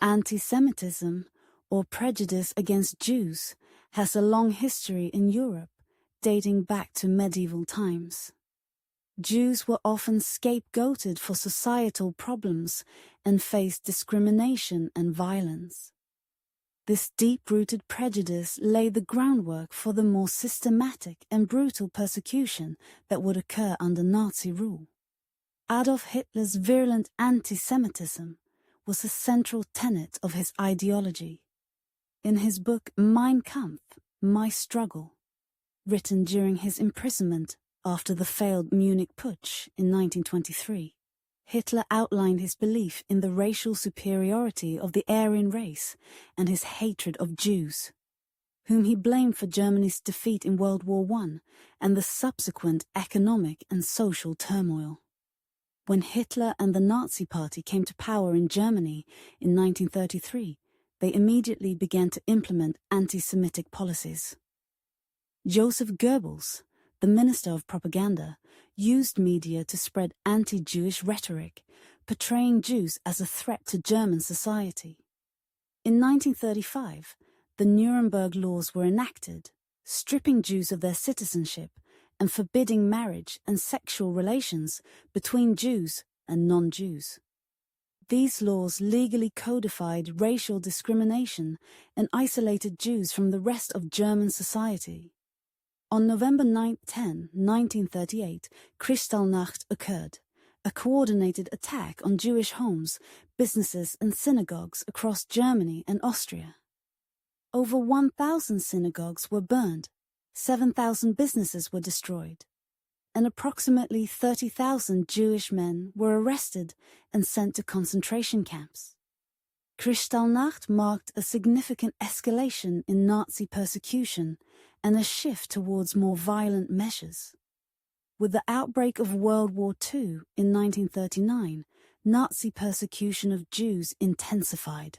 Anti-Semitism, or prejudice against Jews, has a long history in Europe, dating back to medieval times. Jews were often scapegoated for societal problems and faced discrimination and violence. This deep-rooted prejudice laid the groundwork for the more systematic and brutal persecution that would occur under Nazi rule. Adolf Hitler's virulent anti-Semitism was a central tenet of his ideology. In his book Mein Kampf, My Struggle, written during his imprisonment after the failed Munich Putsch in 1923, Hitler outlined his belief in the racial superiority of the Aryan race and his hatred of Jews, whom he blamed for Germany's defeat in World War I and the subsequent economic and social turmoil. When Hitler and the Nazi Party came to power in Germany in 1933, they immediately began to implement anti-Semitic policies. Joseph Goebbels, the Minister of Propaganda, used media to spread anti-Jewish rhetoric, portraying Jews as a threat to German society. In 1935, the Nuremberg Laws were enacted, stripping Jews of their citizenship and forbidding marriage and sexual relations between Jews and non-Jews. These laws legally codified racial discrimination and isolated Jews from the rest of German society. On November 10, 1938, Kristallnacht occurred, a coordinated attack on Jewish homes, businesses and synagogues across Germany and Austria. Over 1,000 synagogues were burned, 7,000 businesses were destroyed, and approximately 30,000 Jewish men were arrested and sent to concentration camps. Kristallnacht marked a significant escalation in Nazi persecution and a shift towards more violent measures. With the outbreak of World War II in 1939, Nazi persecution of Jews intensified.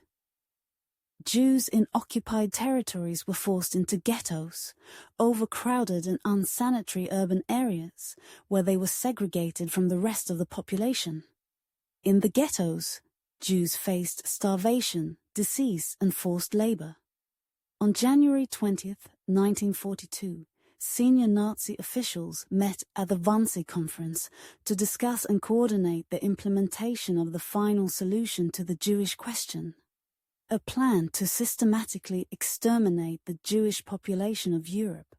Jews in occupied territories were forced into ghettos, overcrowded and unsanitary urban areas where they were segregated from the rest of the population. In the ghettos, Jews faced starvation, disease, and forced labor. On January 20, 1942, senior Nazi officials met at the Wannsee Conference to discuss and coordinate the implementation of the final solution to the Jewish question, a plan to systematically exterminate the Jewish population of Europe.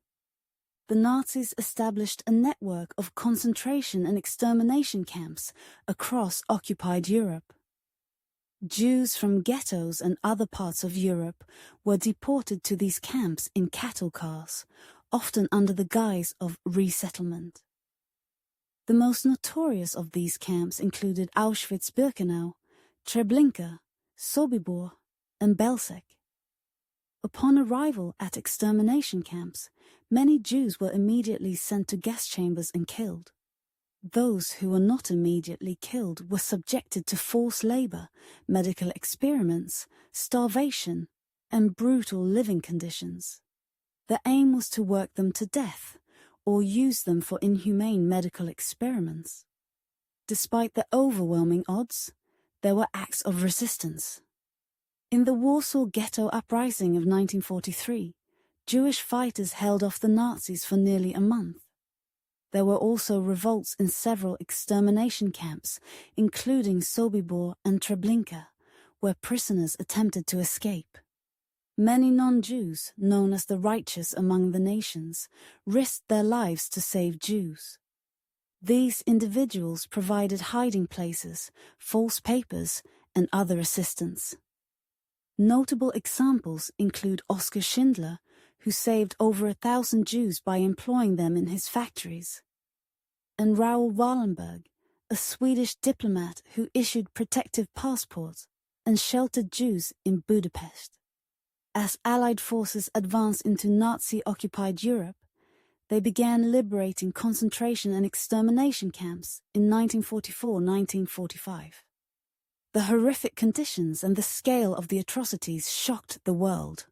The Nazis established a network of concentration and extermination camps across occupied Europe. Jews from ghettos and other parts of Europe were deported to these camps in cattle cars, often under the guise of resettlement. The most notorious of these camps included Auschwitz-Birkenau, Treblinka, Sobibor, and Belzec. Upon arrival at extermination camps, many Jews were immediately sent to gas chambers and killed. Those who were not immediately killed were subjected to forced labor, medical experiments, starvation, and brutal living conditions. The aim was to work them to death or use them for inhumane medical experiments. Despite the overwhelming odds, there were acts of resistance. In the Warsaw Ghetto Uprising of 1943, Jewish fighters held off the Nazis for nearly a month. There were also revolts in several extermination camps, including Sobibor and Treblinka, where prisoners attempted to escape. Many non-Jews, known as the righteous among the nations, risked their lives to save Jews. These individuals provided hiding places, false papers, and other assistance. Notable examples include Oskar Schindler, who saved over 1,000 Jews by employing them in his factories, and Raoul Wallenberg, a Swedish diplomat who issued protective passports and sheltered Jews in Budapest. As Allied forces advanced into Nazi-occupied Europe, they began liberating concentration and extermination camps in 1944-1945. The horrific conditions and the scale of the atrocities shocked the world.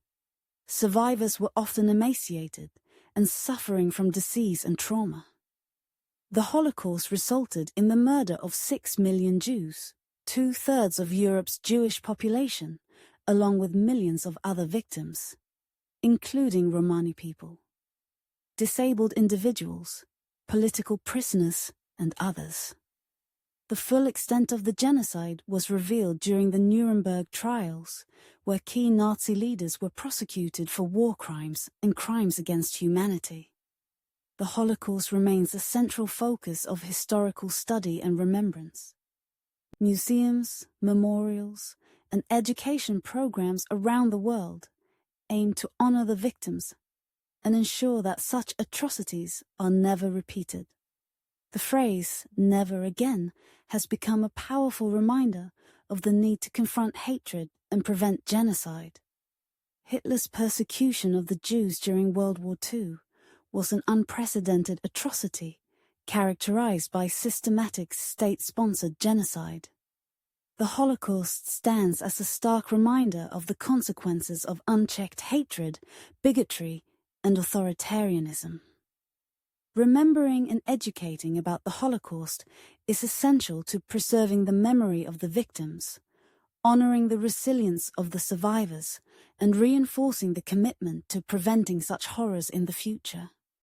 Survivors were often emaciated and suffering from disease and trauma. The Holocaust resulted in the murder of 6 million Jews, 2/3 of Europe's Jewish population, along with millions of other victims, including Romani people, disabled individuals, political prisoners, and others. The full extent of the genocide was revealed during the Nuremberg trials, where key Nazi leaders were prosecuted for war crimes and crimes against humanity. The Holocaust remains a central focus of historical study and remembrance. Museums, memorials, and education programs around the world aim to honor the victims and ensure that such atrocities are never repeated. The phrase, "never again," has become a powerful reminder of the need to confront hatred and prevent genocide. Hitler's persecution of the Jews during World War II was an unprecedented atrocity, characterized by systematic state-sponsored genocide. The Holocaust stands as a stark reminder of the consequences of unchecked hatred, bigotry, and authoritarianism. Remembering and educating about the Holocaust is essential to preserving the memory of the victims, honoring the resilience of the survivors, and reinforcing the commitment to preventing such horrors in the future.